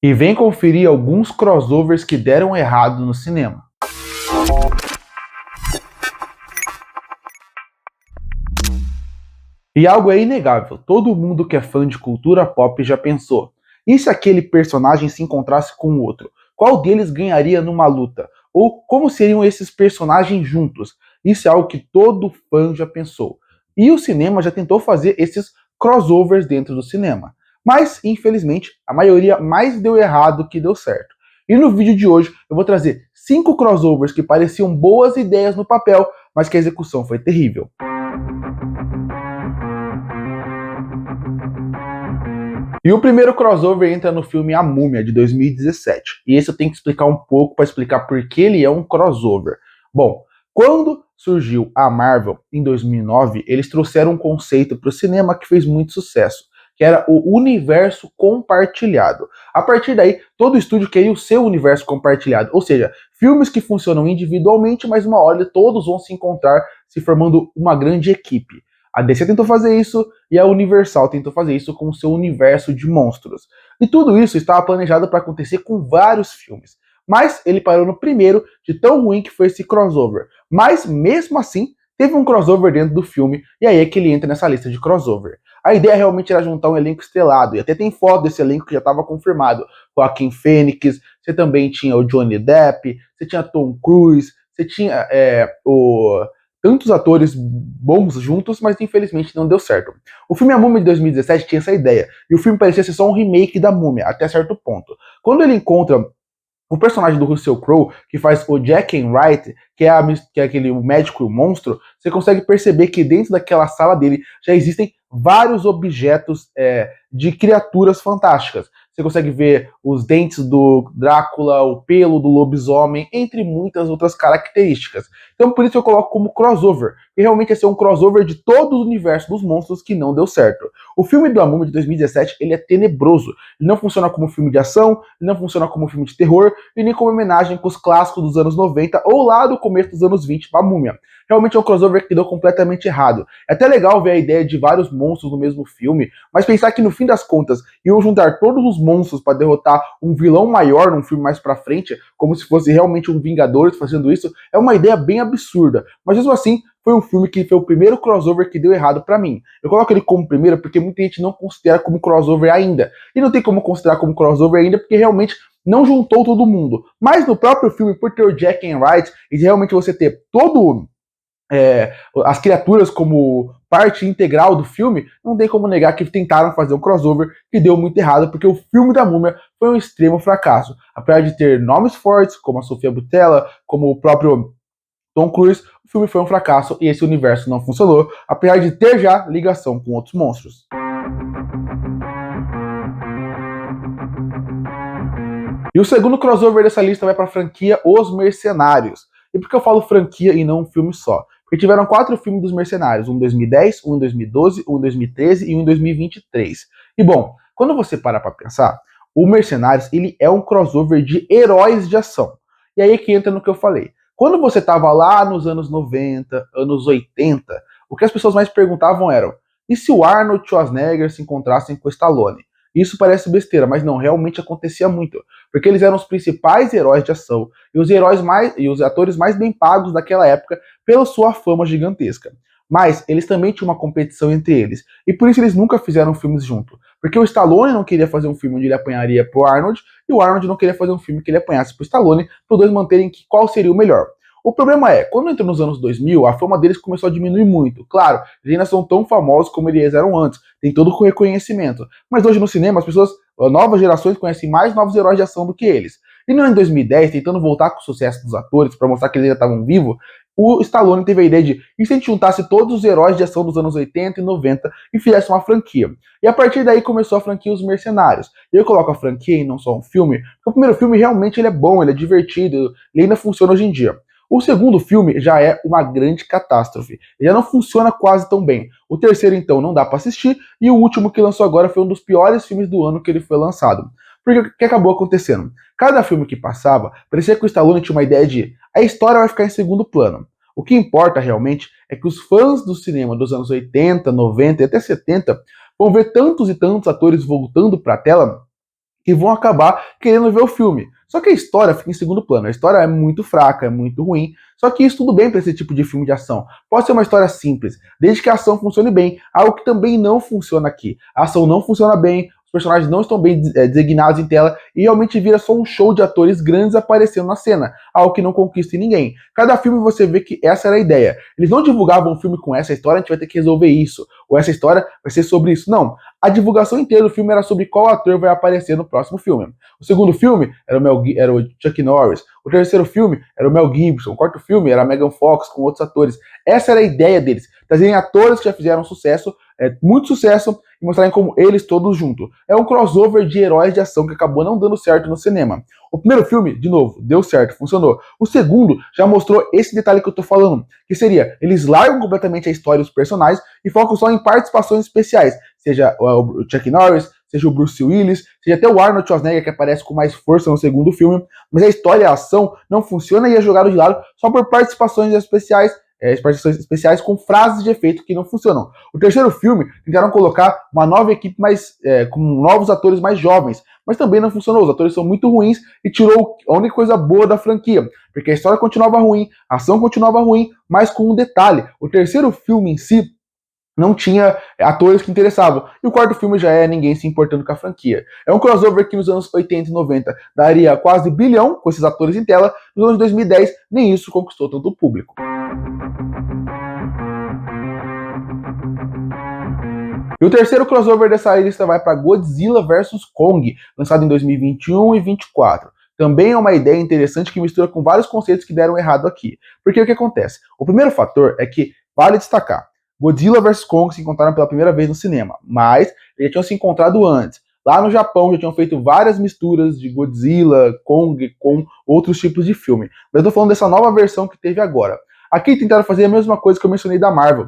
E vem conferir alguns crossovers que deram errado no cinema. E algo é inegável, todo mundo que é fã de cultura pop já pensou. E se aquele personagem se encontrasse com o outro? Qual deles ganharia numa luta? Ou como seriam esses personagens juntos? Isso é algo que todo fã já pensou. E o cinema já tentou fazer esses crossovers dentro do cinema. Mas, infelizmente, a maioria mais deu errado que deu certo. E no vídeo de hoje eu vou trazer 5 crossovers que pareciam boas ideias no papel, mas que a execução foi terrível. E o primeiro crossover entra no filme A Múmia, de 2017. E esse eu tenho que explicar um pouco para explicar por que ele é um crossover. Bom, quando surgiu a Marvel, em 2009, eles trouxeram um conceito para o cinema que fez muito sucesso, que era o universo compartilhado. A partir daí, todo estúdio queria o seu universo compartilhado, ou seja, filmes que funcionam individualmente, mas uma hora todos vão se encontrar, se formando uma grande equipe. A DC tentou fazer isso e a Universal tentou fazer isso com o seu universo de monstros. E tudo isso estava planejado para acontecer com vários filmes. Mas ele parou no primeiro, de tão ruim que foi esse crossover. Mas mesmo assim, teve um crossover dentro do filme, e aí é que ele entra nessa lista de crossover. A ideia realmente era juntar um elenco estrelado, e até tem foto desse elenco que já estava confirmado. Joaquin Phoenix, você também tinha o Johnny Depp, você tinha Tom Cruise, você tinha tantos atores bons juntos, mas infelizmente não deu certo. O filme A Múmia de 2017 tinha essa ideia, e o filme parecia ser só um remake da Múmia, até certo ponto. Quando ele encontra o personagem do Russell Crowe, que faz o Jack Wright, que é aquele médico e o monstro, você consegue perceber que dentro daquela sala dele já existem vários objetos de criaturas fantásticas. Você consegue ver os dentes do Drácula, o pelo do lobisomem, entre muitas outras características. Então por isso eu coloco como crossover, que realmente ia ser um crossover de todo o universo dos monstros que não deu certo. O filme do A Múmia de 2017, ele é tenebroso. Ele não funciona como filme de ação, ele não funciona como filme de terror, e nem como homenagem com os clássicos dos anos 90 ou lá do começo dos anos 20 para a Múmia. Realmente é um crossover que deu completamente errado. É até legal ver a ideia de vários monstros no mesmo filme, mas pensar que no fim das contas iam juntar todos os monstros para derrotar um vilão maior num filme mais pra frente, como se fosse realmente um Vingadores fazendo isso, é uma ideia bem absurda. Mas mesmo assim, foi um filme que foi o primeiro crossover que deu errado para mim. Eu coloco ele como primeiro porque muita gente não considera como crossover ainda. E não tem como considerar como crossover ainda porque realmente não juntou todo mundo. Mas no próprio filme, por ter o Jack Wright, e realmente você ter todo as criaturas como parte integral do filme, não tem como negar que tentaram fazer um crossover que deu muito errado, porque o filme da Múmia foi um extremo fracasso. Apesar de ter nomes fortes, como a Sofia Boutella, como o próprio Tom Cruise, o filme foi um fracasso e esse universo não funcionou, apesar de ter já ligação com outros monstros. E o segundo crossover dessa lista vai para a franquia Os Mercenários. E por que eu falo franquia e não um filme só? Porque tiveram 4 filmes dos Mercenários, um em 2010, um em 2012, um em 2013 e um em 2023. E bom, quando você para pra pensar, o Mercenários ele é um crossover de heróis de ação. E aí é que entra no que eu falei. Quando você tava lá nos anos 90, anos 80, o que as pessoas mais perguntavam era: e se o Arnold Schwarzenegger se encontrassem com o Stallone? Isso parece besteira, mas não, realmente acontecia muito. Porque eles eram os principais heróis de ação e os atores mais bem pagos daquela época pela sua fama gigantesca. Mas eles também tinham uma competição entre eles. E por isso eles nunca fizeram filmes juntos. Porque o Stallone não queria fazer um filme onde ele apanharia pro Arnold, e o Arnold não queria fazer um filme que ele apanhasse pro Stallone, para os dois manterem qual seria o melhor. O problema é, quando entrou nos anos 2000, a fama deles começou a diminuir muito. Claro, eles ainda são tão famosos como eles eram antes, tem todo o reconhecimento. Mas hoje no cinema, as pessoas, novas gerações conhecem mais novos heróis de ação do que eles. E no ano 2010, tentando voltar com o sucesso dos atores, para mostrar que eles ainda estavam vivos, o Stallone teve a ideia de, e se a gente juntasse todos os heróis de ação dos anos 80 e 90 e fizesse uma franquia? E a partir daí começou a franquia Os Mercenários. Eu coloco a franquia e não só um filme, porque o primeiro filme realmente ele é bom, ele é divertido, ele ainda funciona hoje em dia. O segundo filme já é uma grande catástrofe. Ele já não funciona quase tão bem. O terceiro, então, não dá para assistir. E o último que lançou agora foi um dos piores filmes do ano que ele foi lançado. Porque o que acabou acontecendo? Cada filme que passava, parecia que o Stallone tinha uma ideia de a história vai ficar em segundo plano. O que importa realmente é que os fãs do cinema dos anos 80, 90 e até 70 vão ver tantos e tantos atores voltando para a tela que vão acabar querendo ver o filme. Só que a história fica em segundo plano. A história é muito fraca, é muito ruim. Só que isso tudo bem para esse tipo de filme de ação. Pode ser uma história simples, desde que a ação funcione bem. Algo que também não funciona aqui. A ação não funciona bem, os personagens não estão bem designados em tela e realmente vira só um show de atores grandes aparecendo na cena, algo que não conquista em ninguém. Cada filme você vê que essa era a ideia. Eles não divulgavam um filme com essa história, a gente vai ter que resolver isso, ou essa história vai ser sobre isso. Não. A divulgação inteira do filme era sobre qual ator vai aparecer no próximo filme. O segundo filme era o Chuck Norris. O terceiro filme era o Mel Gibson. O quarto filme era a Megan Fox com outros atores. Essa era a ideia deles. Trazerem atores que já fizeram sucesso, muito sucesso, e mostrarem como eles todos juntos. É um crossover de heróis de ação que acabou não dando certo no cinema. O primeiro filme, de novo, deu certo, funcionou. O segundo já mostrou esse detalhe que eu tô falando, que seria, eles largam completamente a história e os personagens e focam só em participações especiais, seja o Chuck Norris, seja o Bruce Willis, seja até o Arnold Schwarzenegger, que aparece com mais força no segundo filme, mas a história e a ação não funciona e é jogado de lado só por participações especiais com frases de efeito que não funcionam. O terceiro filme tentaram colocar uma nova equipe com novos atores mais jovens, mas também não funcionou. Os atores são muito ruins e tirou a única coisa boa da franquia, porque a história continuava ruim, a ação continuava ruim, mas com um detalhe: o terceiro filme em si não tinha atores que interessavam. E o quarto filme já é ninguém se importando com a franquia. É um crossover que nos anos 80 e 90 daria quase bilhão com esses atores em tela. Nos anos 2010, nem isso conquistou tanto o público. E o terceiro crossover dessa lista vai para Godzilla vs Kong, lançado em 2021 e 2024. Também é uma ideia interessante que mistura com vários conceitos que deram errado aqui. Porque o que acontece? O primeiro fator é que, vale destacar, Godzilla vs Kong se encontraram pela primeira vez no cinema, mas eles já tinham se encontrado antes. Lá no Japão já tinham feito várias misturas de Godzilla, Kong com outros tipos de filme. Mas eu tô falando dessa nova versão que teve agora. Aqui tentaram fazer a mesma coisa que eu mencionei da Marvel,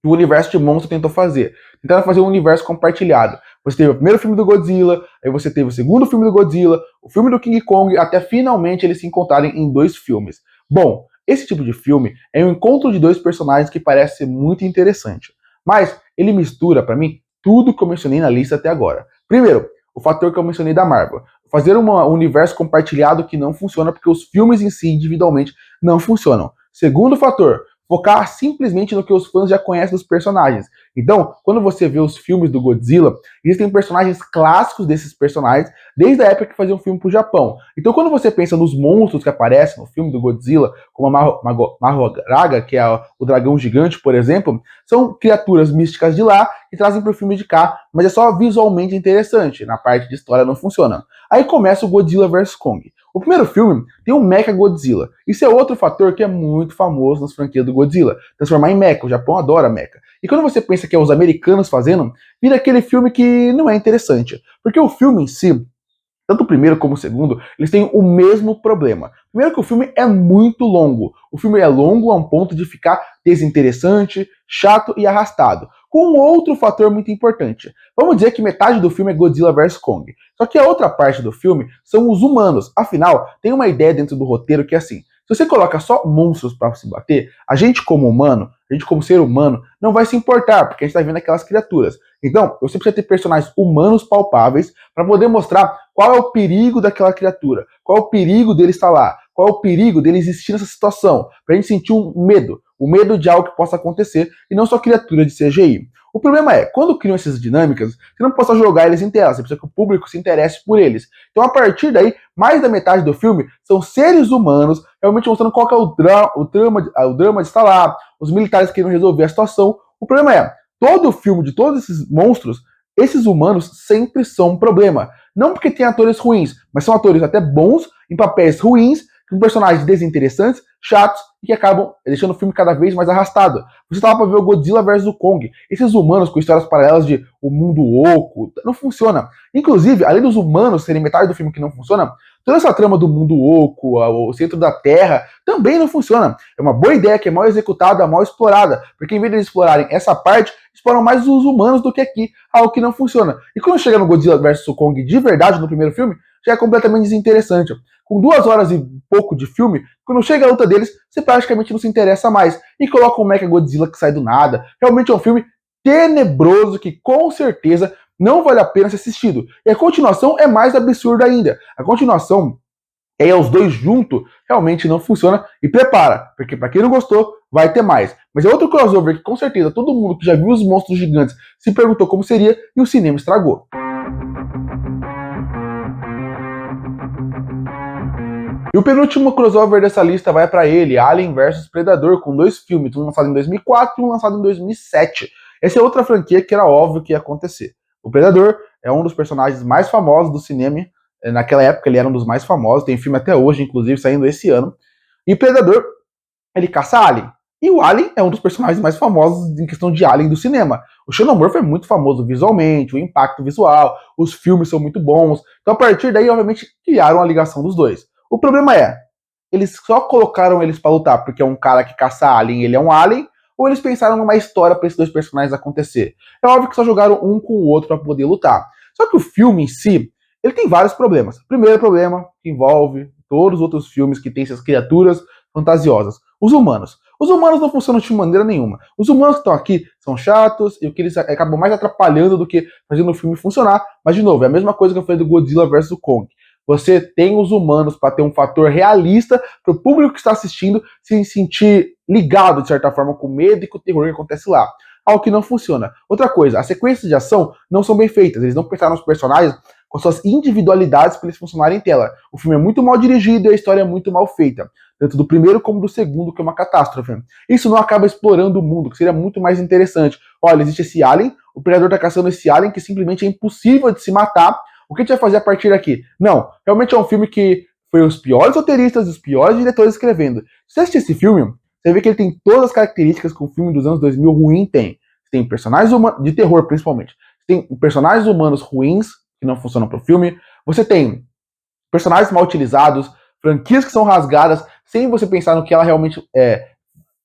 que o universo de monstro tentou fazer. Tentaram fazer um universo compartilhado. Você teve o primeiro filme do Godzilla, aí você teve o segundo filme do Godzilla, o filme do King Kong, até finalmente eles se encontrarem em dois filmes. Bom, esse tipo de filme é um encontro de dois personagens que parece ser muito interessante. Mas ele mistura, para mim, tudo que eu mencionei na lista até agora. Primeiro, o fator que eu mencionei da Marvel. Fazer um universo compartilhado que não funciona porque os filmes em si, individualmente, não funcionam. Segundo fator, focar simplesmente no que os fãs já conhecem dos personagens. Então, quando você vê os filmes do Godzilla, existem personagens clássicos desses personagens, desde a época que faziam filme pro Japão. Então, quando você pensa nos monstros que aparecem no filme do Godzilla, como a Mahogaraga, que é o dragão gigante, por exemplo, são criaturas místicas de lá que trazem pro filme de cá, mas é só visualmente interessante, na parte de história não funciona. Aí começa o Godzilla vs Kong. O primeiro filme tem um Mecha Godzilla. Isso é outro fator que é muito famoso nas franquias do Godzilla. Transformar em mecha. O Japão adora mecha. E quando você pensa que é os americanos fazendo, vira aquele filme que não é interessante. Porque o filme em si, tanto o primeiro como o segundo, eles têm o mesmo problema. Primeiro que o filme é muito longo. O filme é longo a um ponto de ficar desinteressante, chato e arrastado. Com um outro fator muito importante. Vamos dizer que metade do filme é Godzilla vs Kong. Só que a outra parte do filme são os humanos. Afinal, tem uma ideia dentro do roteiro que é assim: se você coloca só monstros para se bater, a gente como humano, a gente como ser humano, não vai se importar, porque a gente tá vendo aquelas criaturas. Então, você precisa ter personagens humanos palpáveis para poder mostrar qual é o perigo daquela criatura, qual é o perigo dele estar lá, qual é o perigo dele existir nessa situação, pra gente sentir um medo, o medo de algo que possa acontecer, e não só criatura de CGI. O problema é, quando criam essas dinâmicas, você não pode só jogar eles em tela, você precisa que o público se interesse por eles. Então, a partir daí, mais da metade do filme são seres humanos, realmente mostrando qual que é o drama de estar lá, os militares querendo resolver a situação. O problema é, todo o filme de todos esses monstros, esses humanos sempre são um problema. Não porque tem atores ruins, mas são atores até bons, em papéis ruins, com personagens desinteressantes, chatos e que acabam deixando o filme cada vez mais arrastado. Você estava para ver o Godzilla vs o Kong. Esses humanos com histórias paralelas de o mundo oco, não funciona. Inclusive, além dos humanos serem metade do filme que não funciona, toda essa trama do mundo oco, o centro da Terra, também não funciona. É uma boa ideia que é mal executada, mal explorada, porque em vez de eles explorarem essa parte, exploram mais os humanos do que aqui, algo que não funciona. E quando chega no Godzilla vs Kong de verdade no primeiro filme, já é completamente desinteressante. Com 2 horas e pouco de filme, quando chega a luta deles, você praticamente não se interessa mais. E coloca um Mecha Godzilla que sai do nada. Realmente é um filme tenebroso que com certeza não vale a pena ser assistido. E a continuação é mais absurda ainda. A continuação é os dois juntos, realmente não funciona. E prepara, porque para quem não gostou, vai ter mais. Mas é outro crossover que com certeza todo mundo que já viu os Monstros Gigantes se perguntou como seria e o cinema estragou. E o penúltimo crossover dessa lista vai para ele, Alien vs Predador, com 2 filmes, um lançado em 2004 e um lançado em 2007. Essa é outra franquia que era óbvio que ia acontecer. O Predador é um dos personagens mais famosos do cinema. Naquela época ele era um dos mais famosos, tem filme até hoje, inclusive, saindo esse ano. E Predador, ele caça Alien. E o Alien é um dos personagens mais famosos em questão de Alien do cinema. O Xenomorph é muito famoso visualmente, o impacto visual, os filmes são muito bons. Então a partir daí, obviamente, criaram a ligação dos dois. O problema é, eles só colocaram eles pra lutar porque é um cara que caça alien e ele é um alien, ou eles pensaram numa história pra esses dois personagens acontecer? É óbvio que só jogaram um com o outro pra poder lutar. Só que o filme em si, ele tem vários problemas. Primeiro problema, que envolve todos os outros filmes que tem essas criaturas fantasiosas. Os humanos. Os humanos não funcionam de maneira nenhuma. Os humanos que estão aqui são chatos e o que eles acabam mais atrapalhando do que fazendo o filme funcionar. Mas, de novo, é a mesma coisa que eu falei do Godzilla vs. Kong. Você tem os humanos para ter um fator realista para o público que está assistindo se sentir ligado, de certa forma, com o medo e com o terror que acontece lá. Algo que não funciona. Outra coisa, as sequências de ação não são bem feitas. Eles não pensaram nos personagens com suas individualidades para eles funcionarem em tela. O filme é muito mal dirigido e a história é muito mal feita. Tanto do primeiro como do segundo, que é uma catástrofe. Isso não acaba explorando o mundo, que seria muito mais interessante. Olha, existe esse alien, o predador está caçando esse alien que simplesmente é impossível de se matar. O que a gente vai fazer a partir daqui? Não, realmente é um filme que foi os piores roteiristas, os piores diretores escrevendo. Se você assistir esse filme, você vê que ele tem todas as características que o filme dos anos 2000 ruim tem. Tem personagens humanos, de terror principalmente. Tem personagens humanos ruins, que não funcionam pro filme. Você tem personagens mal utilizados, franquias que são rasgadas, sem você pensar no que ela realmente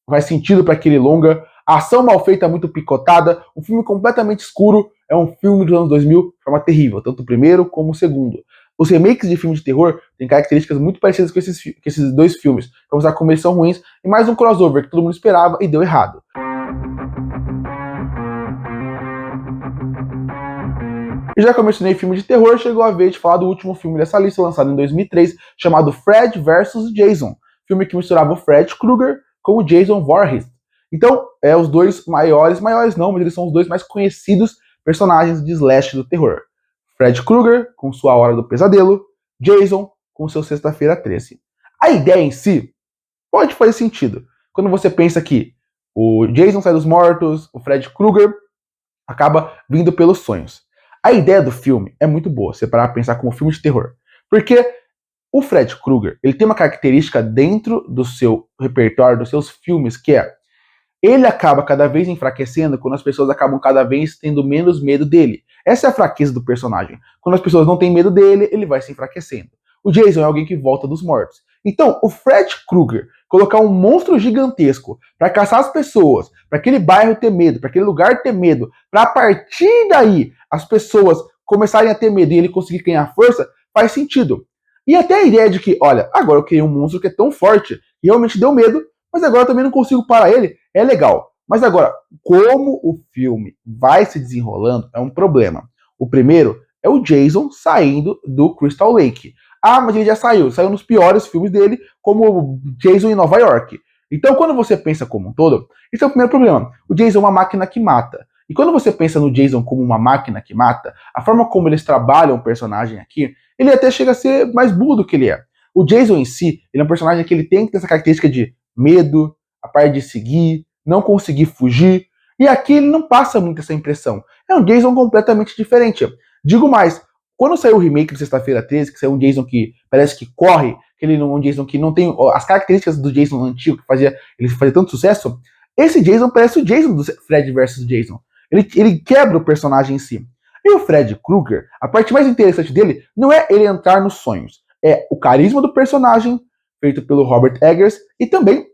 faz sentido para aquele longa. A ação mal feita, muito picotada, um filme completamente escuro, é um filme dos anos 2000 de forma terrível, tanto o primeiro como o segundo. Os remakes de filmes de terror têm características muito parecidas com esses dois filmes, para mostrar como eles são ruins, e mais um crossover que todo mundo esperava e deu errado. E já que eu mencionei filme de terror, chegou a vez de falar do último filme dessa lista, lançado em 2003, chamado Fred vs. Jason, filme que misturava o Fred Krueger com o Jason Voorhees. Então, os dois maiores não, mas eles são os dois mais conhecidos personagens de slash do terror. Fred Krueger, com sua Hora do Pesadelo, Jason, com seu Sexta-feira 13. A ideia em si pode fazer sentido. Quando você pensa que o Jason sai dos mortos, o Fred Krueger acaba vindo pelos sonhos. A ideia do filme é muito boa, você parar pra pensar como filme de terror. Porque o Fred Krueger, ele tem uma característica dentro do seu repertório, dos seus filmes, que é ele acaba cada vez enfraquecendo quando as pessoas acabam cada vez tendo menos medo dele. Essa é a fraqueza do personagem. Quando as pessoas não têm medo dele, ele vai se enfraquecendo. O Jason é alguém que volta dos mortos. Então, o Fred Krueger colocar um monstro gigantesco para caçar as pessoas, para aquele bairro ter medo, para aquele lugar ter medo, para a partir daí as pessoas começarem a ter medo e ele conseguir ganhar força, faz sentido. E até a ideia de que, olha, agora eu criei um monstro que é tão forte e realmente deu medo, mas agora eu também não consigo parar ele, é legal. Mas agora, como o filme vai se desenrolando, é um problema. O primeiro é o Jason saindo do Crystal Lake. Ah, mas ele já saiu nos piores filmes dele, como Jason em Nova York. Então, quando você pensa como um todo, esse é o primeiro problema. O Jason é uma máquina que mata. E quando você pensa no Jason como uma máquina que mata, a forma como eles trabalham o personagem aqui, ele até chega a ser mais burro do que ele é. O Jason em si, ele é um personagem que ele tem que ter essa característica de medo, a parte de seguir, não conseguir fugir. E aqui ele não passa muito essa impressão. É um Jason completamente diferente. Digo mais, quando saiu o remake de Sexta-feira 13, que saiu um Jason que parece que corre, que ele não é um Jason que não tem as características do Jason antigo, que ele fazia tanto sucesso, esse Jason parece o Jason do Fred vs. Jason. Ele quebra o personagem em si. E o Fred Krueger, a parte mais interessante dele não é ele entrar nos sonhos, é o carisma do personagem, feito pelo Robert Eggers, e também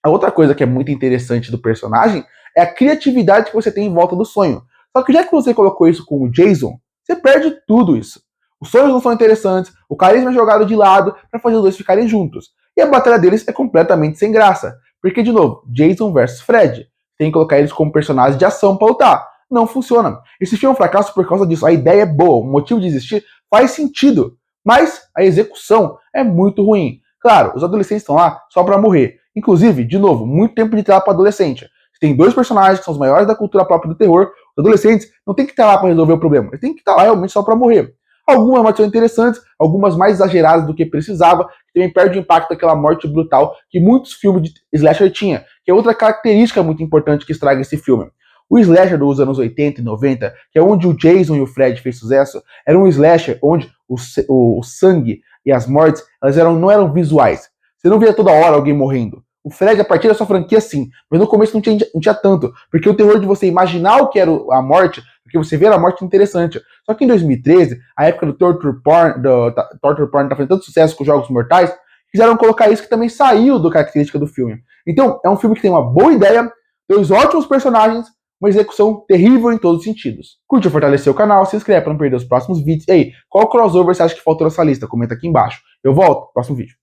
a outra coisa que é muito interessante do personagem é a criatividade que você tem em volta do sonho. Só que já que você colocou isso com o Jason, você perde tudo isso. Os sonhos não são interessantes, o carisma é jogado de lado para fazer os dois ficarem juntos. E a batalha deles é completamente sem graça. Porque, de novo, Jason versus Fred. Tem que colocar eles como personagens de ação para lutar. não funciona. Esse filme é um fracasso por causa disso. A ideia é boa, o motivo de existir faz sentido, mas a execução é muito ruim. Claro, os adolescentes estão lá só pra morrer. Inclusive, de novo, muito tempo de tela pra adolescente. Tem dois personagens que são os maiores da cultura própria do terror. Os adolescentes não tem que estar lá pra resolver o problema. Eles têm que estar lá realmente só pra morrer. Algumas mortes são interessantes, algumas mais exageradas do que precisava, que também perde o impacto daquela morte brutal que muitos filmes de slasher tinham, que é outra característica muito importante que estraga esse filme. O slasher dos anos 80 e 90, que é onde o Jason e o Fred fez sucesso, era um slasher onde o sangue e as mortes não eram visuais. Você não via toda hora alguém morrendo. O Fred, a partir da sua franquia, sim, mas no começo não tinha tanto, porque o terror de você imaginar o que era a morte, porque você vê a morte interessante. Só que em 2013, a época do Torture Porn tá fazendo tanto sucesso com Jogos Mortais, quiseram colocar isso que também saiu da característica do filme. Então, é um filme que tem uma boa ideia, dois ótimos personagens, uma execução terrível em todos os sentidos. Curte ou fortalecer o canal, se inscreve para não perder os próximos vídeos. E aí, qual crossover você acha que faltou nessa lista? Comenta aqui embaixo. Eu volto no próximo vídeo.